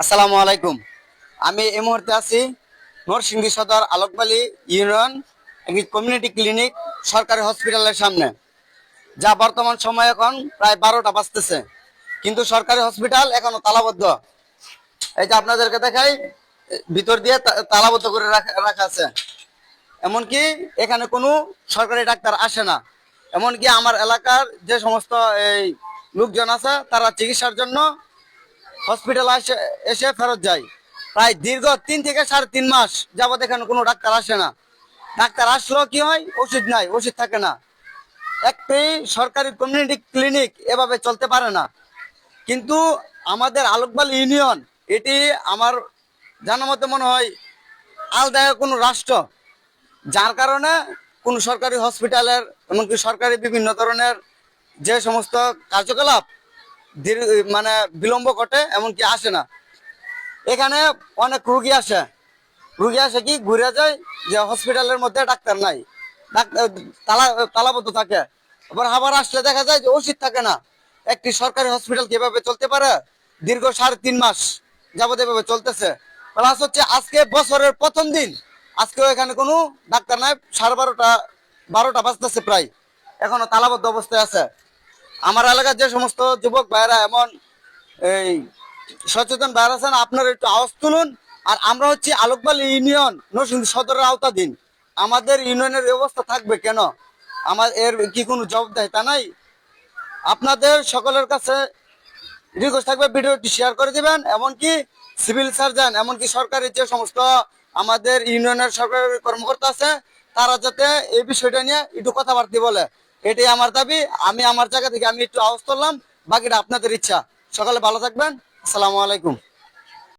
আসসালামু আলাইকুম। আমি এই মুহূর্তে আছি নরসিংদী সদর আলোকবালী ইউনিয়ন একটি কমিউনিটি ক্লিনিক সরকারি হসপিটালের সামনে, যা বর্তমান সময় এখন প্রায় 12টা বাজতেছে, কিন্তু সরকারি হসপিটাল এখনো তালাবদ্ধ। এই যে আপনাদেরকে দেখাই, ভিতর দিয়ে তালাবদ্ধ করে রাখা আছে। এমনকি এখানে কোনো সরকারি ডাক্তার আসে না। এমনকি আমার এলাকার যে সমস্ত এই লোকজন আছে, তারা চিকিৎসার জন্য হসপিটাল এসে ফেরত যায়। প্রায় দীর্ঘ 3 থেকে 3.5 মাস যাবত এখানে কোনো ডাক্তার আসে না। ডাক্তার আসলেও কি হয়, ওষুধ নাই, ওষুধ থাকে না। একটি সরকারি কমিউনিটি ক্লিনিক এভাবে চলতে পারে না। কিন্তু আমাদের আলোকবাল ইউনিয়ন, এটি আমার জানা মতে মনে হয় আলাদা কোনো রাষ্ট্র, যার কারণে কোনো সরকারি হসপিটালের এমনকি সরকারি বিভিন্ন ধরনের যে সমস্ত কার্যকলাপ মানে বিলম্ব ঘটে, এমনকি আসে না। এখানে অনেক রুগী আসে কি ঘুরে যায়, যে হসপিটালের মধ্যে ডাক্তার নাই, ডাক্তার তালাবদ্ধ থাকে। আবার আসলে দেখা যায় যে ওষুধ থাকে না। একটি সরকারি হসপিটাল কিভাবে চলতে পারে? দীর্ঘ 3.5 মাস যাবত এভাবে চলতেছে। প্লাস হচ্ছে আজকে বছরের প্রথম দিন, আজকেও এখানে কোনো ডাক্তার নাই। 12:30 বাজতেছে প্রায়, এখনো তালাবদ্ধ অবস্থায় আছে। আমার এলাকার যে সমস্ত যুবক ভাইরা এমন এই সচেতন ভাইরা আছেন, আপনারা একটু আওয়াজ তুলুন। আর আমরা হচ্ছে আলোকবালী ইউনিয়ন নরসিংদী সদরের আওতাধীন। আমাদের ইউনিয়নের ব্যবস্থা থাকবে কেন? আমার এর কি কোনো জবাবদিহিতা নাই? আপনাদের সকলের কাছে রিকোয়েস্ট থাকবে, ভিডিওটি শেয়ার করে দিবেন। এমনকি সিভিল সার্জন, এমনকি সরকারি যে সমস্ত আমাদের ইউনিয়নের সরকারি কর্মকর্তা আছে, তারা যাতে এই বিষয়টা নিয়ে একটু কথাবার্তা বলে, এটাই আমার দাবি। আমি আমার জায়গা থেকে আমি একটু আওয়াজ তুললাম, বাকিটা আপনাদের ইচ্ছা। সকালে ভালো থাকবেন। আসসালামু আলাইকুম।